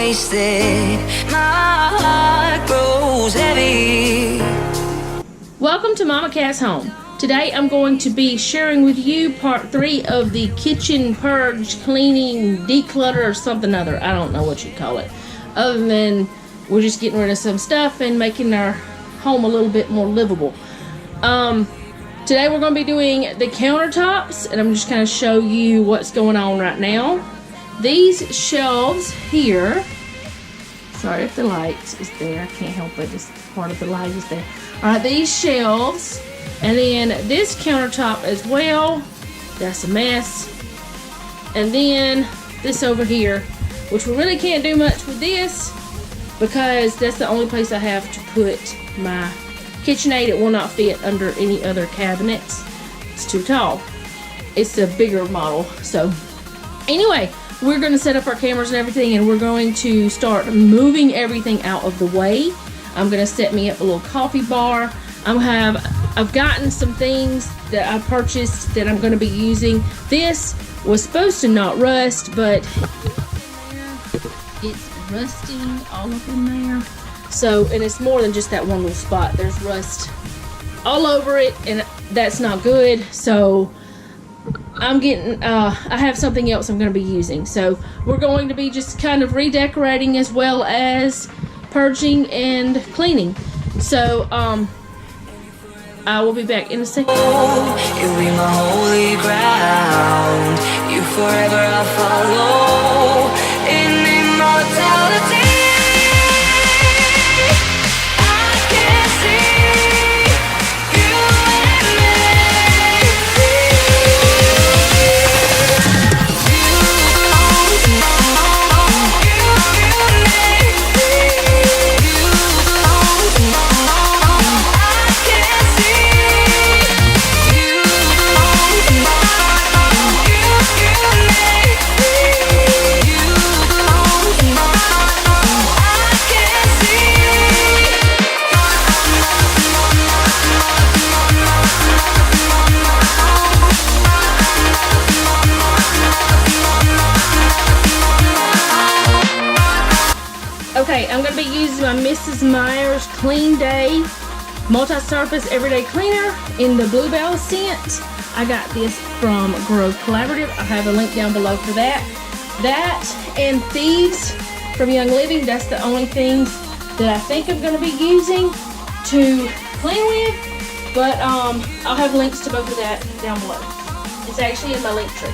wasted. My heart grows heavy. Welcome to Mama Cat's Home. Today I'm going to be sharing with you part 3 of the kitchen purge, cleaning, declutter, or something other. I don't know what you'd call it. Other than we're just getting rid of some stuff and making our home a little bit more livable. Today we're going to be doing the countertops, and I'm just going to show you what's going on right now. These shelves here, sorry if the light is there, I can't help it, just part of the light is there. Alright, these shelves, and then this countertop as well, that's a mess. And then this over here, which we really can't do much with this because that's the only place I have to put my KitchenAid. It will not fit under any other cabinets. It's too tall. It's a bigger model. So anyway, we're going to set up our cameras and everything, and we're going to start moving everything out of the way. I'm going to set me up a little coffee bar. I've gotten some things that I purchased that I'm going to be using. This was supposed to not rust, but it's rusting all up in there. So, and it's more than just that one little spot. There's rust all over it, and that's not good. So I'm getting, I have something else I'm going to be using. So we're going to be just kind of redecorating as well as purging and cleaning. So, I will be back in a second. You'll be my holy ground. You forever I'll follow in immortality. Okay, I'm going to be using my Mrs. Meyer's Clean Day Multi-Surface Everyday Cleaner in the Bluebell scent. I got this from Grow Collaborative. I have a link down below for that. That and Thieves from Young Living. That's the only things that I think I'm going to be using to clean with. But I'll have links to both of that down below. It's actually in my link tree.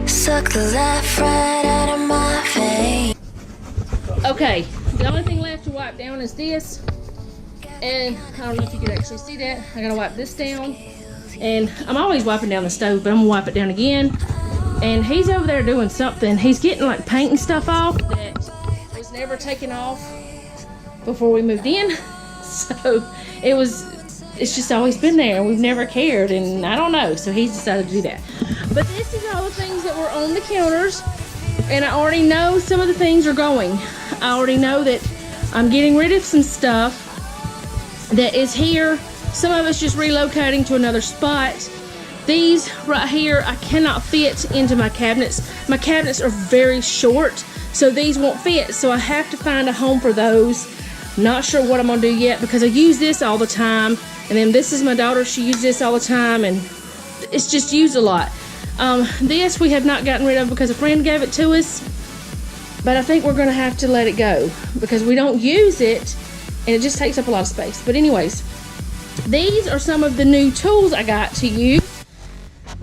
Suck the life right out of my veins. Okay, the only thing left to wipe down is this, and I don't know if you can actually see that. I gotta wipe this down, and I'm always wiping down the stove, but I'm gonna wipe it down again. And he's over there doing something. He's getting like paint and stuff off that was never taken off before we moved in. So it's just always been there, and we've never cared, and I don't know, so he's decided to do that. But this is all the things that were on the counters, and I already know some of the things are going. I already know that I'm getting rid of some stuff that is here. Some of it's just relocating to another spot. These right here, I cannot fit into my cabinets. My cabinets are very short, so these won't fit, so I have to find a home for those. Not sure what I'm gonna do yet because I use this all the time, and then this is my daughter. She uses this all the time, and it's just used a lot. This we have not gotten rid of because a friend gave it to us, but I think we're gonna have to let it go because we don't use it, and it just takes up a lot of space. But anyways, these are some of the new tools I got to use,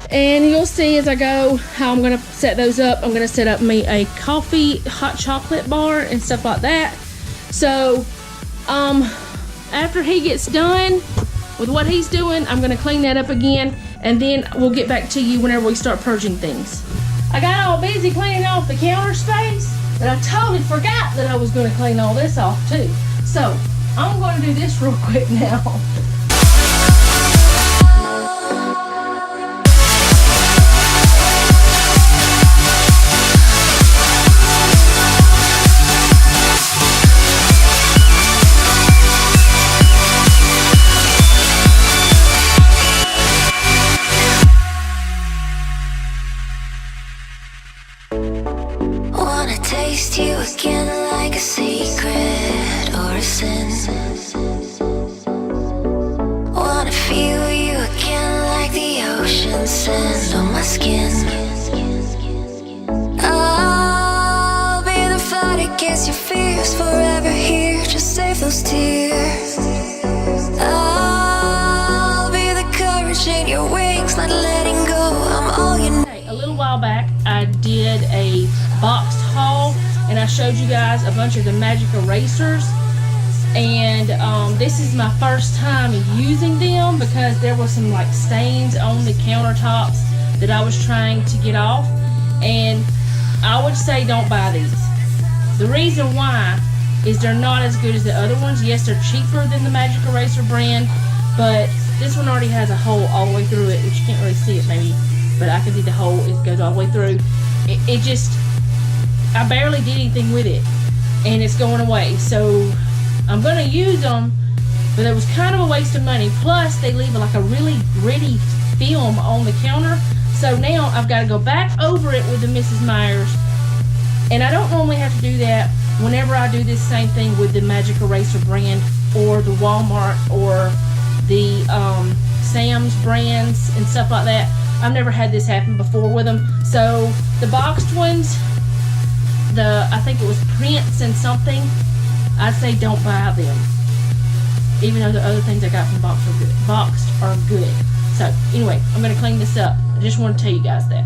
and you'll see as I go how I'm gonna set those up. I'm gonna set up me a coffee hot chocolate bar and stuff like that. So after he gets done with what he's doing, I'm gonna clean that up again, and then we'll get back to you whenever we start purging things. I got all busy cleaning off the counter space, but I totally forgot that I was gonna clean all this off too. So I'm gonna do this real quick now. brown sand on my skin. I'll be the fight against your fears, forever here, just save those tears. I'll be the courage in your wings, not letting go, I'm all you need. A little while back, I did a boxed haul, and I showed you guys a bunch of the magic erasers. And this is my first time using them because there were some like stains on the countertops that I was trying to get off, and I would say don't buy these. The reason why is they're not as good as the other ones. Yes, they're cheaper than the magic eraser brand, but this one already has a hole all the way through it, which you can't really see it maybe, but I can see the hole. It goes all the way through. It just, I barely did anything with it, and it's going away. So I'm going to use them, but it was kind of a waste of money. Plus, they leave like a really gritty film on the counter. So now I've got to go back over it with the Mrs. Meyers. And I don't normally have to do that whenever I do this same thing with the Magic Eraser brand or the Walmart or the Sam's brands and stuff like that. I've never had this happen before with them. So the boxed ones, I think it was Prince and something, I'd say don't buy them, even though the other things I got from boxed are good. So anyway, I'm going to clean this up. I just want to tell you guys that.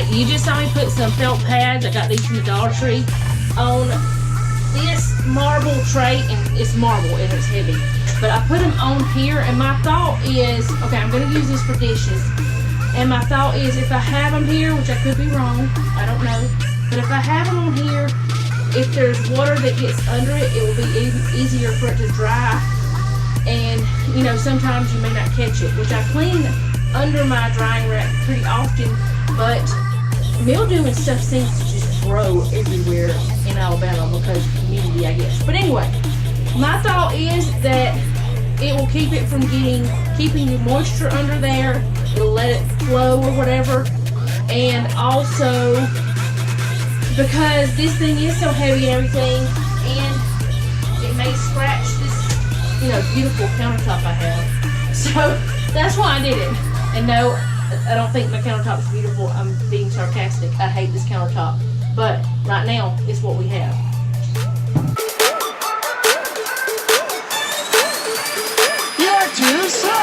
You just saw me put some felt pads, I got these from the Dollar Tree, on this marble tray, and it's marble and it's heavy. But I put them on here, and my thought is, okay, I'm going to use this for dishes. And my thought is if I have them here, which I could be wrong, I don't know. But if I have them on here, if there's water that gets under it, it will be easier for it to dry. And, you know, sometimes you may not catch it, which I clean under my drying rack pretty often, but mildew and stuff seems to just grow everywhere in Alabama because of humidity, I guess. But anyway, my thought is that it will keep it from keeping the moisture under there. It'll let it flow or whatever. And also, because this thing is so heavy and everything, and it may scratch this, you know, beautiful countertop I have. So that's why I did it. And no, I don't think my countertop is beautiful. I'm being sarcastic. I hate this countertop. But right now, it's what we have. You're too slow.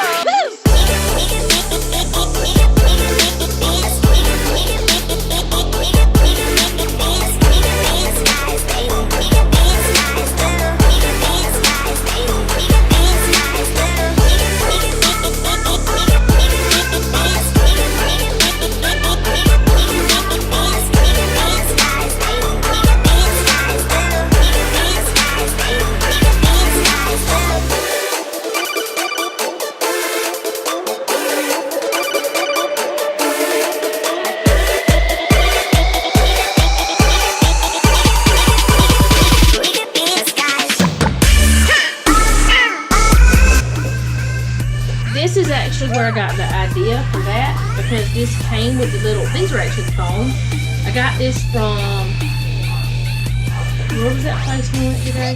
This is actually where I got the idea for that, because this came with the little, these are actually foam. I got this from, where was that place we went today?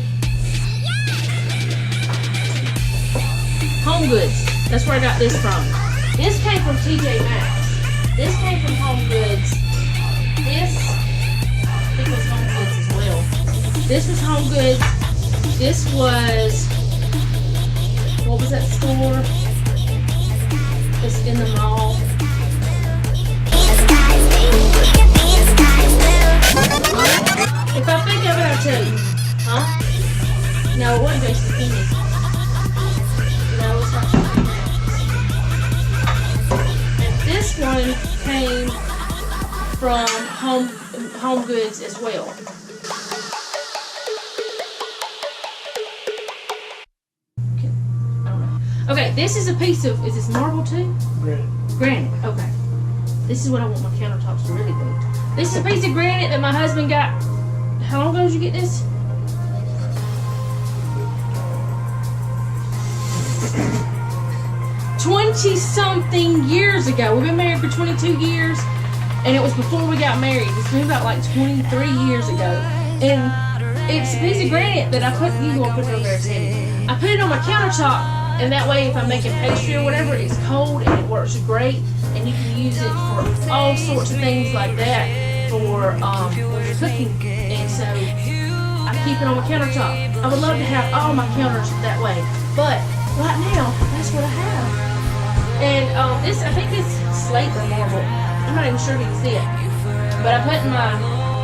Home Goods. That's where I got this from. This came from TJ Maxx. This came from Home Goods. This, I think it was Home Goods as well. This was Home Goods. This was what was that store? It's in the mall. If I think of it, I'll tell you. Huh? No, it wasn't just zucchini. No, it's not zucchini. And this one came from Home Goods as well. Okay, this is a piece of, is this marble too? Granite, okay. This is what I want my countertops to really be. This is a piece of granite that my husband got. How long ago did you get this? $20-something years ago. We've been married for 22 years, and it was before we got married. It's been about like 23 years ago. And it's a piece of granite that I put, you go put it over there, Sammy. I put it on my countertop. And that way, if I'm making pastry or whatever, it's cold and it works great. And you can use it for all sorts of things like that for when you're cooking. And so, I keep it on my countertop. I would love to have all my counters that way. But, right now, that's what I have. And this, I think it's slate or marble. I'm not even sure if you can see it. But I put my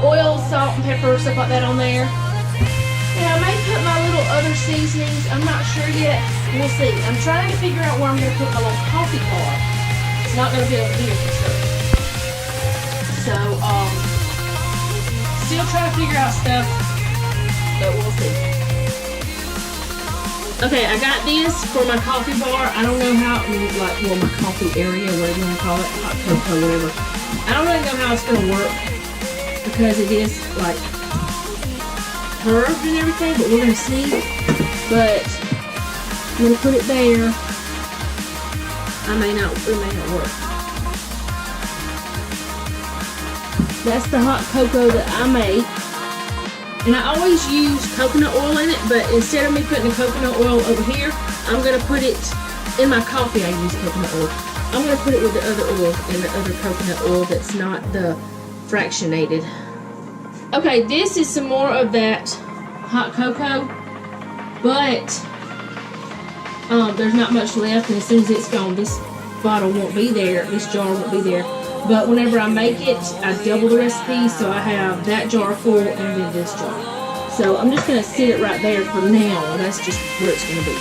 oil, salt, and pepper, stuff like that on there. And I may put my little other seasonings. I'm not sure yet. We'll see. I'm trying to figure out where I'm going to put my little coffee bar. It's not going to be over here for sure. So, still trying to figure out stuff, but we'll see. Okay, I got this for my coffee bar. I don't know how, like, well, my coffee area, whatever you want to call it, hot cocoa, whatever. I don't really know how it's going to work because it is, like, curved and everything, but we're going to see. But I'm going to put it there. It may not work. That's the hot cocoa that I make. And I always use coconut oil in it, but instead of me putting the coconut oil over here, I'm going to put it in my coffee. I use coconut oil. I'm going to put it with the other oil and the other coconut oil that's not the fractionated. Okay, this is some more of that hot cocoa, but there's not much left, and as soon as it's gone, this bottle won't be there, this jar won't be there. But whenever I make it, I double the recipe, so I have that jar full and then this jar. So I'm just going to sit it right there for now. That's just where it's going to be.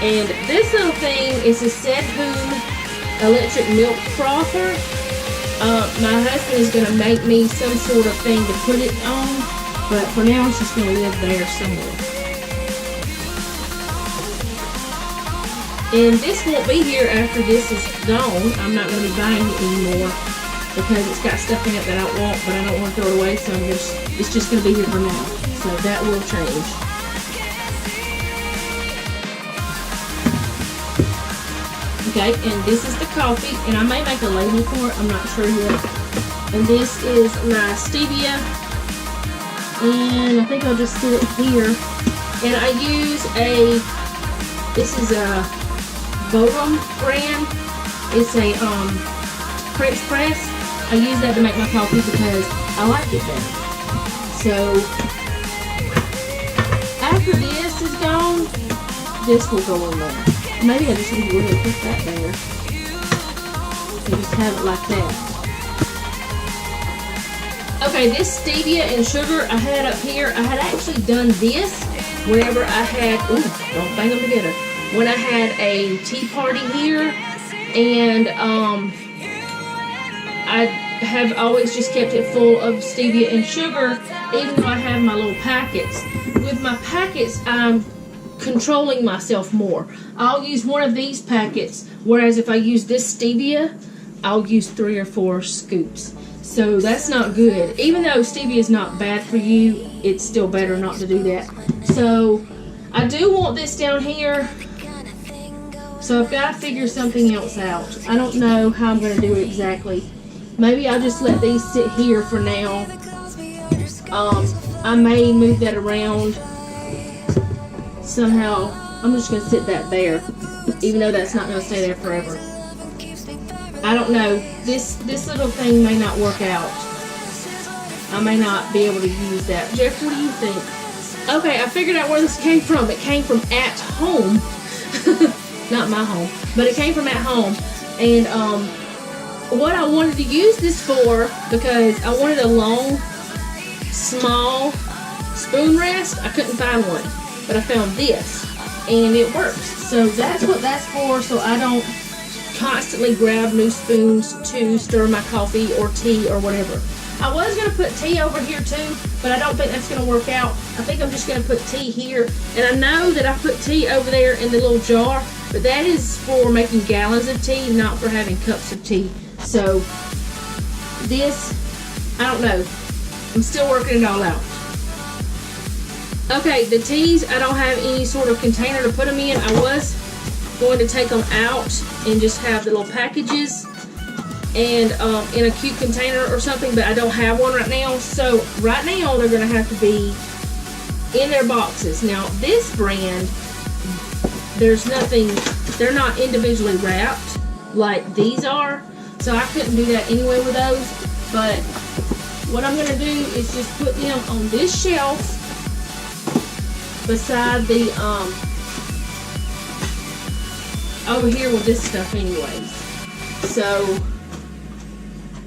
And this little thing is a Sedhoon electric milk frother. My husband is going to make me some sort of thing to put it on, but for now it's just going to live there somewhere. And this won't be here after this is gone. I'm not going to be buying it anymore because it's got stuff in it that I don't want, but I don't want to throw it away, so it's just going to be here for now. So that will change. Okay, and this is the coffee, and I may make a label for it, I'm not sure yet. And this is my stevia, and I think I'll just sit it here. And I use this is a Bodum brand. It's a French press. I use that to make my coffee because I like it better. So after this is gone, this will go in there. Maybe I just need to really put that there. And just have it like that. Okay, this stevia and sugar I had up here, I had actually done this whenever I had, ooh, don't bang them together. When I had a tea party here, and I have always just kept it full of stevia and sugar, even though I have my little packets. With my packets, I'm controlling myself more. I'll use one of these packets, whereas if I use this stevia, I'll use 3 or 4 scoops. So that's not good. Even though stevia is not bad for you, it's still better not to do that. So I do want this down here. So I've got to figure something else out. I don't know how I'm going to do it exactly. Maybe I'll just let these sit here for now. I may move that around somehow. I'm just going to sit that there, even though that's not going to stay there forever. I don't know. This little thing may not work out. I may not be able to use that. Jeff, what do you think? Okay, I figured out where this came from. It came from at home. Not my home, but it came from at home. And what I wanted to use this for, because I wanted a long, small spoon rest. I couldn't find one, but I found this, and it works. So that's what that's for, so I don't constantly grab new spoons to stir my coffee or tea or whatever. I was going to put tea over here too, but I don't think that's going to work out. I think I'm just going to put tea here. And I know that I put tea over there in the little jar, but that is for making gallons of tea, not for having cups of tea. So this, I don't know. I'm still working it all out. Okay, the teas, I don't have any sort of container to put them in. I was going to take them out and just have the little packages and in a cute container or something, but I don't have one right now. So right now they're going to have to be in their boxes. Now this brand, there's nothing, they're not individually wrapped like these are, so I couldn't do that anyway with those. But what I'm going to do is just put them on this shelf beside the over here with this stuff anyways. So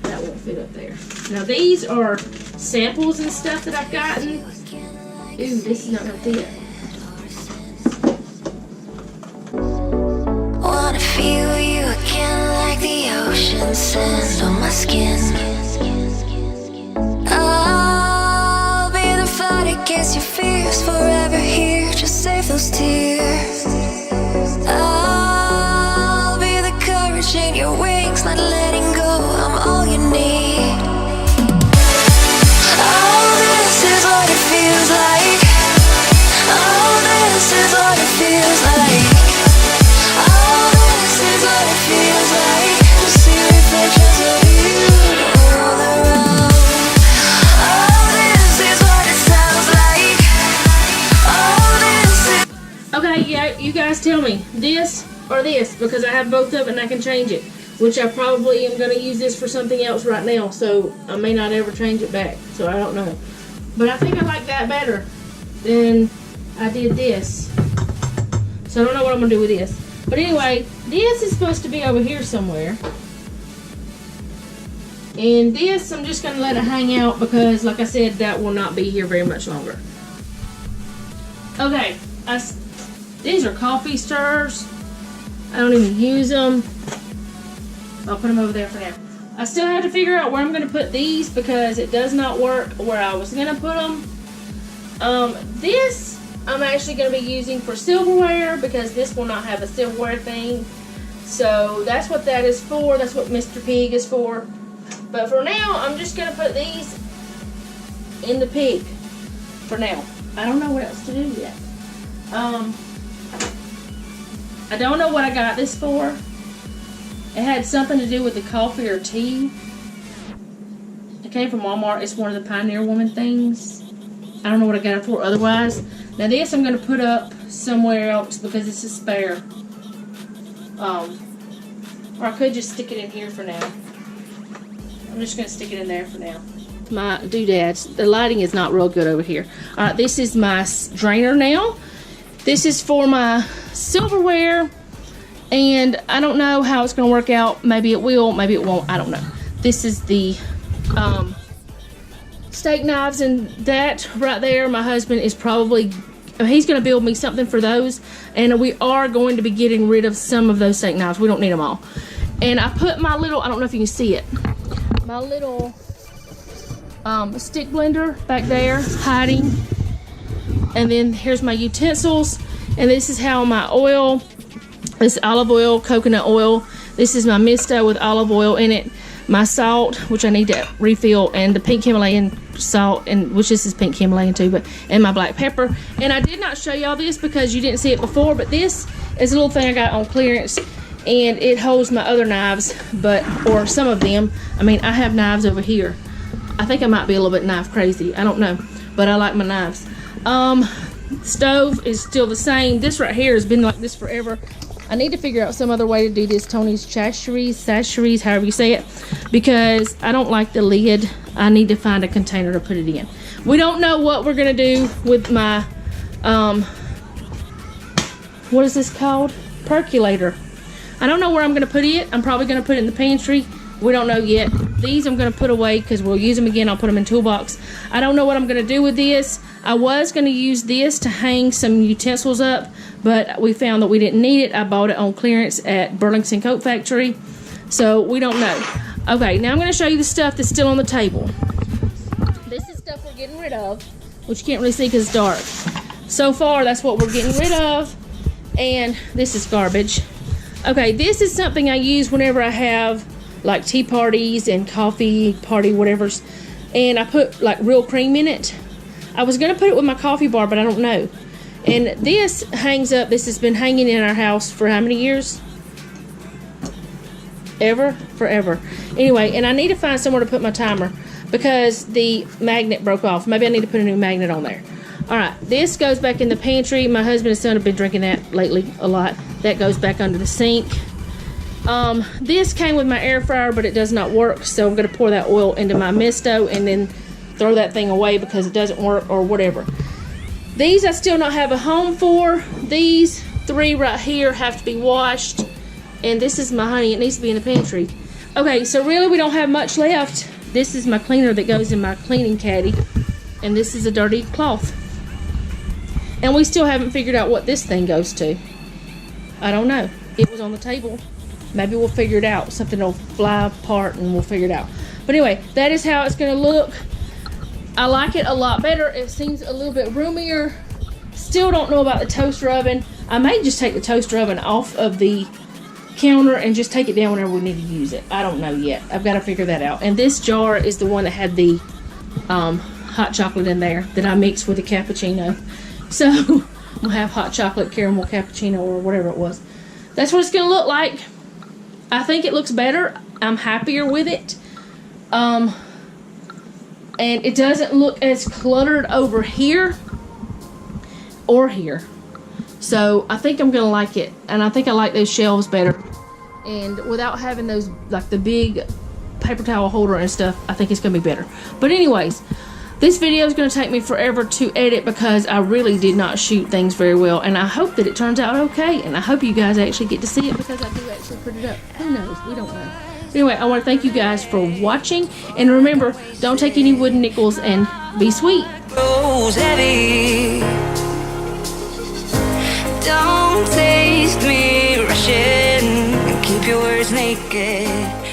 that won't fit up there. Now these are samples and stuff that I've gotten. Ooh, this is not gonna fit. Wanna feel you again like the ocean sand on my skin. I'll be the fight against your fears, forever here, just save those tears. I'll be the courage in your wings, not letting go, I'm all you need. Oh, this is what it feels like. Oh, this is what it feels like. Oh, this is what it feels like to see reflections of you all around. Oh, this is what it sounds like. Oh, this is. Okay, yeah, you guys tell me, this or this, because I have both of it and I can change it, which I probably am going to use this for something else right now, so I may not ever change it back, so I don't know. But I think I like that better than I did this, so I don't know what I'm going to do with this. But anyway, this is supposed to be over here somewhere, and this I'm just going to let it hang out because, like I said, that will not be here very much longer. Okay, these are coffee stirrers. I don't even use them. I'll put them over there for now. I still have to figure out where I'm going to put these because it does not work where I was going to put them. This I'm actually going to be using for silverware because this will not have a silverware thing. So that's what that is for. That's what Mr. Pig is for. But for now, I'm just going to put these in the pig for now. I don't know what else to do yet. I don't know what I got this for. It had something to do with the coffee or tea. It came from Walmart. It's one of the Pioneer Woman things. I don't know what I got it for otherwise. Now this I'm going to put up somewhere else because it's a spare. Or I could just stick it in here for now. I'm just going to stick it in there for now. My doodads. The lighting is not real good over here. Alright, this is my drainer now. This is for my silverware. And I don't know how it's going to work out. Maybe it will, maybe it won't. I don't know. This is the steak knives, and that right there, my husband is probably, he's going to build me something for those. And we are going to be getting rid of some of those steak knives. We don't need them all. And I put my little, I don't know if you can see it, my little stick blender back there hiding. And then here's my utensils. And this is how my oil, this olive oil, coconut oil. This is my misto with olive oil in it. My salt, which I need to refill, and the pink Himalayan salt, and which this is pink Himalayan too, but and my black pepper. And I did not show y'all this because you didn't see it before, but this is a little thing I got on clearance, and it holds my other knives, or some of them. I mean, I have knives over here. I think I might be a little bit knife crazy. I don't know, but I like my knives. Stove is still the same. This right here has been like this forever. I need to figure out some other way to do this Tony's sasheries, however you say it, because I don't like the lid. I need to find a container to put it in. We don't know what we're gonna do with my, what is this called? Percolator. I don't know where I'm gonna put it. I'm probably gonna put it in the pantry. We don't know yet. These I'm gonna put away because we'll use them again. I'll put them in toolbox. I don't know what I'm gonna do with this. I was gonna use this to hang some utensils up, but we found that we didn't need it. I bought it on clearance at Burlington Coat Factory, so we don't know. Okay, now I'm gonna show you the stuff that's still on the table. This is stuff we're getting rid of, which you can't really see because it's dark. So far, that's what we're getting rid of, and this is garbage. Okay, this is something I use whenever I have like tea parties and coffee party whatevers, and I put like real cream in it. I was gonna put it with my coffee bar, but I don't know. And this hangs up. This has been hanging in our house for how many years? Forever. Anyway, and I need to find somewhere to put my timer because the magnet broke off. Maybe I need to put a new magnet on there. All right, this goes back in the pantry. My husband and son have been drinking that lately a lot. That goes back under the sink. This came with my air fryer, but it does not work, so I'm gonna pour that oil into my misto and then throw that thing away because it doesn't work or whatever. These I still not have a home for. These 3 right here have to be washed, and this is my honey. It needs to be in the pantry. Okay, so really we don't have much left. This is my cleaner that goes in my cleaning caddy, and this is a dirty cloth. And we still haven't figured out what this thing goes to. I don't know. It was on the table. Maybe we'll figure it out. Something will fly apart and we'll figure it out. But anyway, that is how it's gonna look. I like it a lot better. It seems a little bit roomier. Still don't know about the toaster oven. I may just take the toaster oven off of the counter and just take it down whenever we need to use it. I don't know yet. I've got to figure that out. And this jar is the one that had the hot chocolate in there that I mixed with the cappuccino. So we'll have hot chocolate caramel cappuccino or whatever it was. That's what it's gonna look like. I think it looks better. I'm happier with it. And it doesn't look as cluttered over here or here. So I think I'm gonna like it. And I think I like those shelves better. And without having those, like the big paper towel holder and stuff, I think it's gonna be better. But anyways, this video is going to take me forever to edit because I really did not shoot things very well, and I hope that it turns out okay, and I hope you guys actually get to see it because I do actually put it up. Who knows? We don't know. Anyway, I want to thank you guys for watching, and remember, don't take any wooden nickels and be sweet. Grows heavy. Don't taste me rushing and keep your words naked.